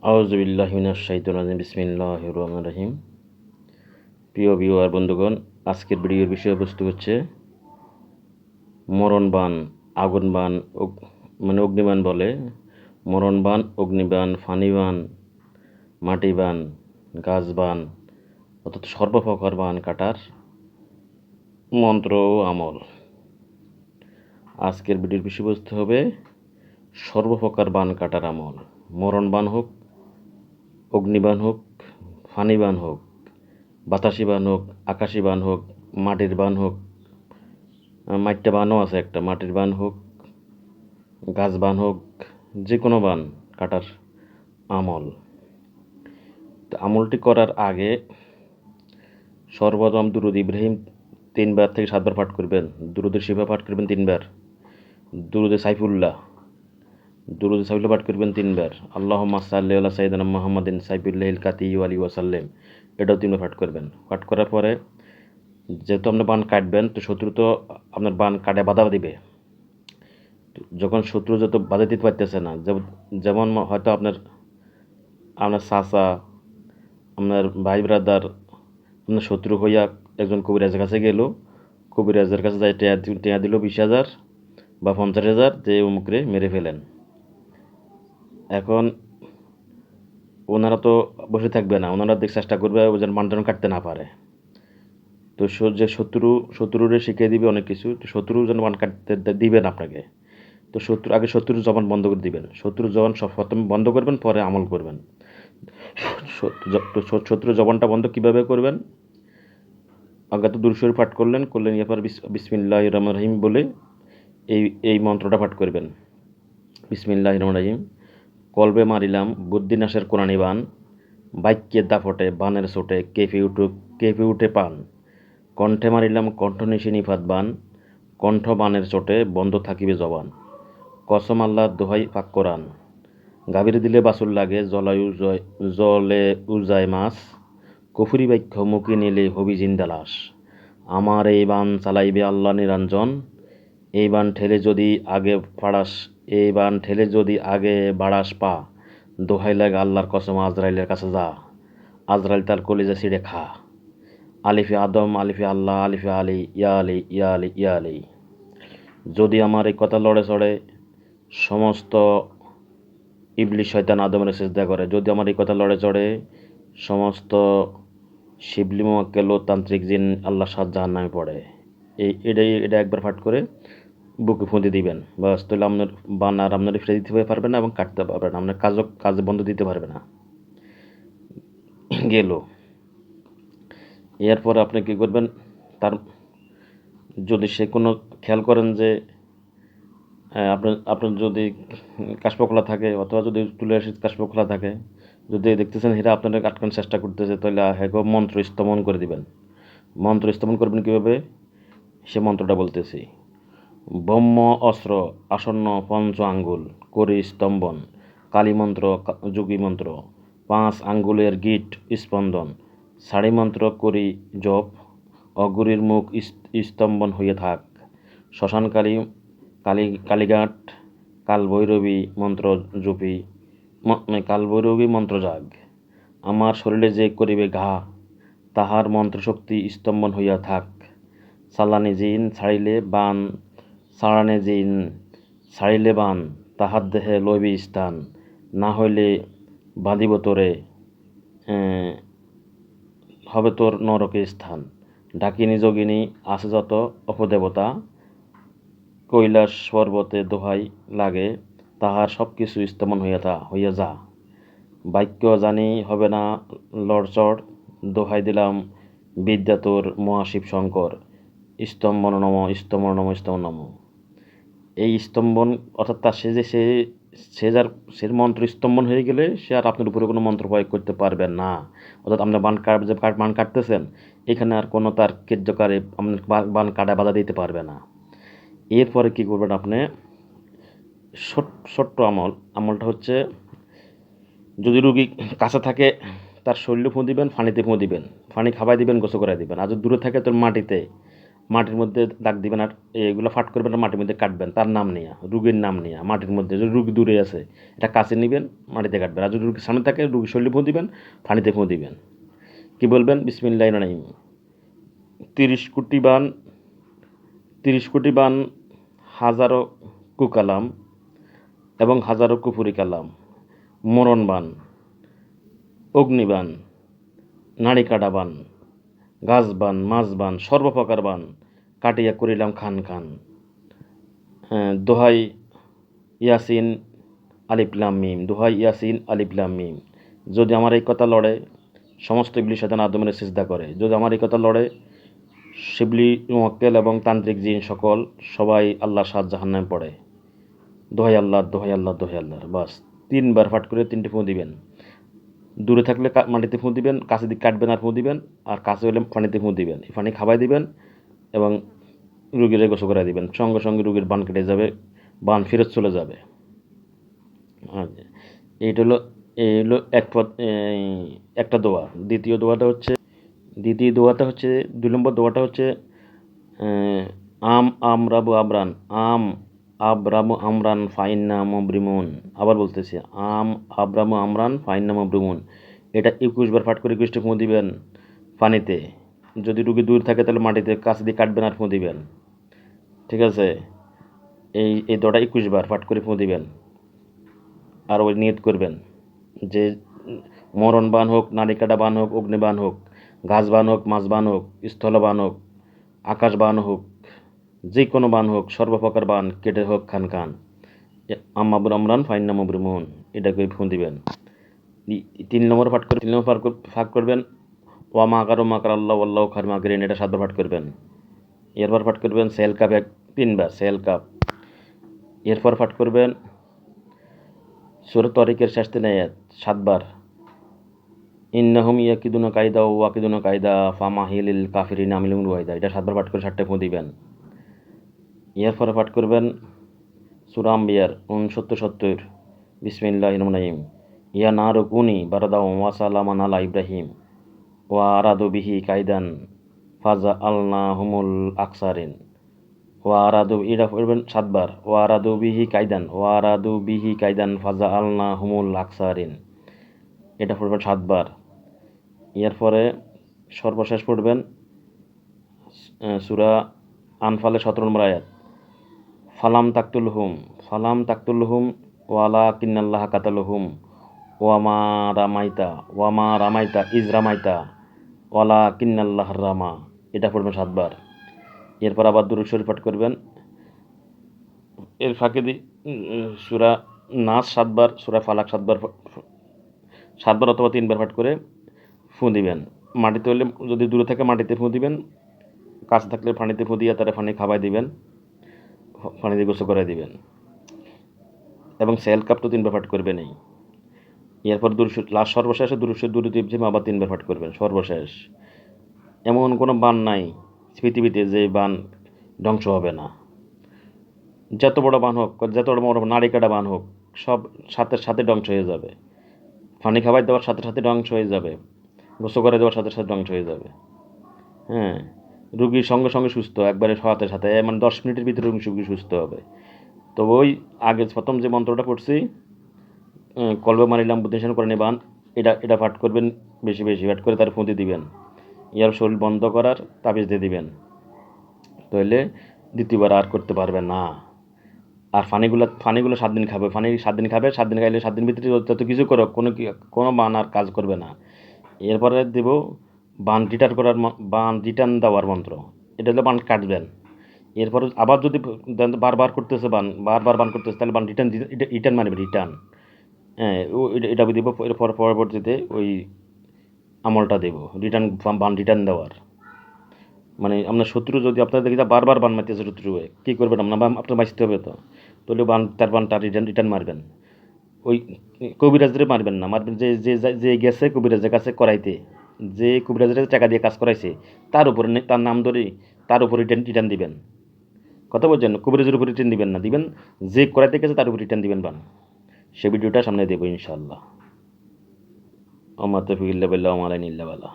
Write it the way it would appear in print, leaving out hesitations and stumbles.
আউযু বিল্লাহি মিনাশ শাইতানির রাজিম বিসমিল্লাহির রহমানির রহিম। প্রিয় ভিউয়ার বন্ধুগণ, আজকের ভিডিওর বিষয়বস্তু হচ্ছে মরণবাণ, আগুনবাণ, অগ্নিবাণ বলে। মরণবাণ, অগ্নিবাণ, ফানিবাণ, মাটিবাণ, গাছবাণ অর্থাৎ সর্বপ্রকার বাণ কাটার মন্ত্র ও আমল। আজকের ভিডিওর বিষয়বস্তু হবে সর্বপ্রকার বাণ কাটার আমল। মরণবাণ হোক, অগ্নিবাণ হোক, ফানিবাণ হোক, বাতাসি বান হোক, আকাশি বান হোক, মাটির বান হোক, মাটির বানও আছে একটা, মাটির বান হোক, গাছ বান হোক, যে কোনো বান কাটার আমল। তো আমলটি করার আগে সর্বপ্রথম দুরূদ ইব্রাহিম 3 বার থেকে 7 বার পাঠ করবেন। দুরূদে শিফা পাঠ করবেন 3 বার। দুরূদে সাইফুল্লাহ পাঠ করবেন 3 বার। আল্লাহুম্মা সাল্লি আলা সাইয়্যিদিনা মুহাম্মাদিন সাইফিল্লাহিল কাতিয়্যি আলাইহি ওয়াসাল্লাম, এটাও 3 বার পাঠ করবেন। পাঠ করার পরে যেহেতু আপনি বান কাটবেন, তো শত্রু তো আপনার বান কাটে বাধা দিবে। যখন শত্রু যত বাধা দিতে পারতেছে না, যেমন হয়তো আপনার আপনার চাচা, আপনার ভাই ব্রাদার আপনার শত্রু হইয়া একজন কবিরাজের কাছে গেল, কবিরাজের কাছে যাই টেয়া দিল 20,000 বা 50,000 যে অমুকরে মেরে ফেলেন। এখন ওনারা তো বসে থাকবে না, ওনারা চেষ্টা করবে যেন বানটা কাটতে না পারে। তো যে শত্রুরে শিখিয়ে দিবে অনেক কিছু, তো শত্রু যেন বান কাটতে দিবেন আপনাকে। তো শত্রুর জবান বন্ধ করে দিবেন। শত্রুর জবান প্রথমে বন্ধ করবেন, পরে আমল করবেন। শত্রুর জবানটা বন্ধ কীভাবে করবেন? আগে তো দুরূদ শরীফ পাঠ করলেন এরপর বিসমিল্লাহির রহমানির রহিম বলে এই মন্ত্রটা পাঠ করবেন। বিসমিল্লাহির রহমানির রহিম। কলবে মারিলাম বুদ্ধিনাশের কোরআনি বান, বাক্যের দাপটে বানের চোটে কেঁপে উঠে পান। কণ্ঠে মারিলাম কণ্ঠনিশি নিফাত বান, কণ্ঠ বানের চোটে বন্ধ থাকিবে জবান। কসম আল্লাহর দোহাই পাক কোরআন, গাভীর দিলে বাছুর লাগে জলে উজায় মাছ, কুফরি বাক্য মুখে নিলে হবি জিন্দা লাশ। আমার এই বান চালাইবে আল্লাহ নিরঞ্জন, এই বান ঠেলে যদি আগে বাড়াস পা, দোহাই লাগে আল্লাহর কসম আজরাইলের কাছে যা, আজরাইল তার কলিজা ছিঁড়ে খা। আলিফে আদম, আলিফে আল্লাহ, আলিফে আলী, ইয়া আলী, ইয়া আলী, ইয়া আলী। যদি আমার এই কথা লড়ে চড়ে সমস্ত ইবলিশ শয়তান আদমের সিজদা করে, যদি আমার এই কথা লড়ে চড়ে সমস্ত শিবলি মোয়াক্কেল ও তান্ত্রিক জিন আল্লাহর সাথ জাহান্নামে পড়ে। এটা একবার পাঠ করে বুকে ফুঁদে দিবেন, বাস। তাহলে আপনার বান আর আপনার ফিরে দিতে পারবে না এবং কাটতে পারবে না, আপনার কাজে বন্ধ দিতে পারবে না। গেল। এরপর আপনি কী করবেন? তার যদি সে কোনো খেয়াল করেন যে আপনার যদি কাশপ খোলা থাকে, অথবা যদি তুলে আসে কাশপ খোলা থাকে, যদি দেখতেছেন হেরা আপনাদের আটকানোর চেষ্টা করতেছে, তাহলে হেগো মন্ত্র স্তমন করে দিবেন। মন্ত্র স্তমন করবেন কীভাবে? সে মন্ত্রটা বলতেছি। ব্রহ্ম অস্ত্র আসন্ন পঞ্চ আঙ্গুল করি স্তম্ভন, কালী মন্ত্র যোগী মন্ত্র 5 আঙ্গুলের গিট স্পন্দন, সাড়ি মন্ত্র করি জপ, অগুরির মুখ স্তম্ভন হয়ে থাক। শ্মশানকালী কালীঘাট কালভৈরবী মন্ত্র জপি, কালভৈরবী মন্ত্র জাগ। আমার শরীরে যে করিবে ঘা, তাহার মন্ত্রশক্তি স্তম্ভন হইয়া থাক। সালানি জিন ছাড়িলে বান, তাহার দেহে লইবি স্থান। না হইলে বাঁধিব তোরে, হবে তোর নরকে স্থান। ডাকিনী যোগিনী আছে যত অপদেবতা, কৈলাস পর্বতে দোহাই লাগে, তাহার সব কিছু স্তমন হইয়া যা। বাক্য জানি হবে না লড়চড়, দোহাই দিলাম বিদ্যা তোর মহাশিব শঙ্কর। স্তম্ভন নম, স্তম্ভন নম, স্তম্ভন নম। এই স্তম্ভন অর্থাৎ তার সে মন্ত্র স্তম্ভন হয়ে গেলে সে আর আপনার উপরে কোনো মন্ত্র প্রয়োগ করতে পারবে না। অর্থাৎ আপনার বান কাটতেছেন, এখানে আর কোনো তার কার্যকারে আপনার বান কাটা বাধা দিতে পারবে না। এরপরে কী করবেন আপনি? ছোট্ট আমলটা হচ্ছে, যদি রুগী কাছে থাকে তার শরীরে ফুঁ দিবেন, ফানিতে ফুঁ দিবেন, ফানি খাবাই দিবেন, গোসল করাই দিবেন। আর যদি দূরে থাকে তোর মাটিতে মাটির মধ্যে দাগ দিবেন আর এগুলো ফাট করবেন আর মাটির মধ্যে কাটবেন তার নাম নিয়ে, রুগীর নাম নিয়ে। মাটির মধ্যে যদি রুগী দূরে আছে এটা কাছে নেবেন, মাটিতে কাটবেন। আর যদি রুগীর সামনে থাকে রুগীর শরীরে ফুঁ দিবেন, পানিতে ফুঁ দিবেন। কি বলবেন? বিসমিল্লাহির রহমানির রহিম। 30 কোটি বান হাজারো কুকালাম এবং হাজারো কুফুরি কালাম, মরণ বান, অগ্নিবান, নাড়িকাটা বান, গাছ বান, মাছ বান, সর্বপ্রকার বান কাটিয়া করিলাম খান খান। দোহাই ইয়াসিন আলিফ লাম মিম, দোহাই ইয়াসিন আলিফ লাম মিম। যদি আমার এই কথা লড়ে সমস্ত ইবলিশ শয়তান আদমের সিজদা করে। যদি আমার এই কথা লড়ে শিবলি মুয়াক্কেল এবং তান্ত্রিক জিন সকল সবাই আল্লাহর সাত জাহান্নামে পড়ে। দোহাই আল্লাহ, দোহাই আল্লাহ, দোহাই আল্লাহর। বাস 3বার ফাট করে 3টে ফুঁ দিবেন। দূরে থাকলে মাটিতে ফুঁ দিবেন, কাছে দিকে কাটবেন আর ফুঁ দিবেন, আর কাছে হলে পানিতে ফুঁ দিবেন। এই পানি খাওয়াই দিবেন এবং রুগীরে গোসল করে দিবেন। সঙ্গে সঙ্গে রুগীর বান কেটে যাবে, বান ফেরত চলে যাবে। আচ্ছা, এইটা হলো একটা দোয়া। দ্বিতীয় দোয়াটা হচ্ছে 2 নম্বর দোয়াটা হচ্ছে আমরাবু আবরান, আবরামু আমরান ফাইন্না মুবরিমুন। আবার বলতেছি, আবরামু আমরান ফাইন্না মুবরিমুন। এটা 21বার পাঠ করে 21টা ফুঁ দিবেন পানিতে। যদি রুগী দূর থাকে তাহলে মাটিতে কাছে দিয়ে কাটবেন আর ফুঁ দিবেন। ঠিক আছে? এই দোয়াটা 21বার পাঠ করে ফুঁ দিবেন। আর ওই নিয়ত করবেন যে মরণ বান হোক, নারিকাটা বান হোক, অগ্নিবান হোক, গাছ বান হোক, মাছ বান হোক, স্থল বান হোক, আকাশ বান হোক, যে কোনো বান হোক, সর্বপ্রকার বান কেটে হোক খান খান। আম্মাবুর আমরান ফাইন্না মুবরিমুন, এটা করে ফোন দিবেন। 3 নম্বর ফাঁক করবেন ওয়া মাকার আল্লাহ আল্লাহ খার মাকিরিন, এটা 7বার পাঠ করবেন। এরপর পাঠ করবেন সেল কাপ 3বার, সেল কাপ। এরপর পাঠ করবেন সূরা তরিকের শেষ 3 আয়াত 7বার। ইন্নাহুম ইয়াকিদুনা কায়দা ওয়া ওয়াকিদুনা কায়দা ফামাহিলিল কাফিরিনা আমহিলহুম রুয়াইদা, এটা 7বার পাঠ করে 7টে ফুঁ দিবেন। এরপরে পাঠ করবেন সূরা আম্বিয়ার 69-70। বিসমিল্লাহির রহমানির রহিম। ইয়া নারু কুনি বারদাও ওয়া সালামান আলা ইব্রাহিম ওয়া আরাদু বিহি কাইদান ফাজআলনাহুমুল আকসারিন। ওয়া আরাদু, এটা পড়বেন 7বার। ওয়া আরাদু বিহি কাইদান ফাজআলনাহুমুল আকসারিন, এটা পড়বেন 7বার। এরপরে সর্বশেষ পড়বেন সূরা আনফালের 17 নম্বর আয়াত। ফালাম তাকতুলহুম ওয়ালাকিন্নাল্লাহা কাতালহুম ওয়ামা রামাইতা ইজ রামাইতা ওয়ালাকিন্নাল্লাহা রামা, এটা পড়বেন 7বার। এরপর আবার দুরূদ শরীফ পাঠ করবেন। এর ফাঁকে সূরা নাস 7বার, সূরা ফালাক 7বার অথবা 3বার পাঠ করে ফুঁ দিবেন। মাটিতে হলে যদি দূরে থাকে মাটিতে ফুঁ দিবেন, কাছে থাকলে পানিতে ফুঁ দিয়ে তারা পানি খাওয়াই দিবেন, পানি দিয়ে গোসল করে দিবেন। এবং সেল কাপ তো 3বার পাঠ করবেন। এরপর সর্বশেষে দুরূদ ইব্রাহিম আবার 3বার পাঠ করবেন। সর্বশেষ এমন কোনো বান নাই পৃথিবীতে যে বান ধ্বংস হবে না। যত বড় বান হোক, যত বড় নারিকাটা বান হোক, সব সাথে সাথে ধ্বংস হয়ে যাবে। পানি খাবার দেওয়ার সাথে সাথে ধ্বংস হয়ে যাবে, গোসল করে দেওয়ার সাথে সাথে ধ্বংস হয়ে যাবে। হ্যাঁ, রুগীর সঙ্গে সঙ্গে সুস্থ, একবারে সাথে সাথে, মানে 10 মিনিটের ভিতরে রুগী সুস্থ হবে। তো ওই আগে প্রথম যে মন্ত্রটা পড়ছি, কলবে মারিলাম বুদ্ধিশান করে নেবান, এটা পাঠ করবেন বেশি বেশি পাঠ করে তার ফুঁতে দিবেন। ইয়ার শরীর বন্ধ করার তাবিজ দিয়ে দিবেন, তাহলে দ্বিতীয়বার আর করতে পারবে না। আর পানিগুলো 7 দিন খাবে, 7 দিন খাবে, 7 দিন খাইলে 7 দিন ভিতরে যত কিছু করো কোনো বান আর কাজ করবে না। এরপরে দেব বান রিটার্ন দেওয়ার মন্ত্র, এটা হলো বান কাটবেন। এরপর আবার যদি বারবার করতেছে বারবার বান করতেছে, তাহলে বান রিটার্ন মারবে, রিটার্ন। হ্যাঁ, এটা দিব। এরপর পরবর্তীতে ওই আমলটা দেব, বান রিটার্ন দেওয়ার। মানে আপনার শত্রু যদি আপনার দেখি বারবার বান মারতেছে, শত্রু কী করবেন আপনার বাঁচতে হবে। তাহলে বানটা রিটার্ন মারবেন। ওই কবিরাজরে মারবেন না, মারবেন যে গেছে কবিরাজের কাছে করাইতে, যে কবিরাজের টাকা দিয়ে কাজ করাইছে তার উপরে, তার নাম ধরে তার উপরে রিটার্ন দিবেন। কথা বলছেন? কবিরাজের উপরে রিটার্ন দিবেন না, দিবেন যে করাইতে গেছে তার উপরে রিটার্ন দিবেন বান। সে ভিডিওটা সামনে দেবো ইনশাআল্লাহ। আমার তৌফিক ইল্লা বিল্লাহ ওয়া মা আলাইনা ইল্লা বালাগ।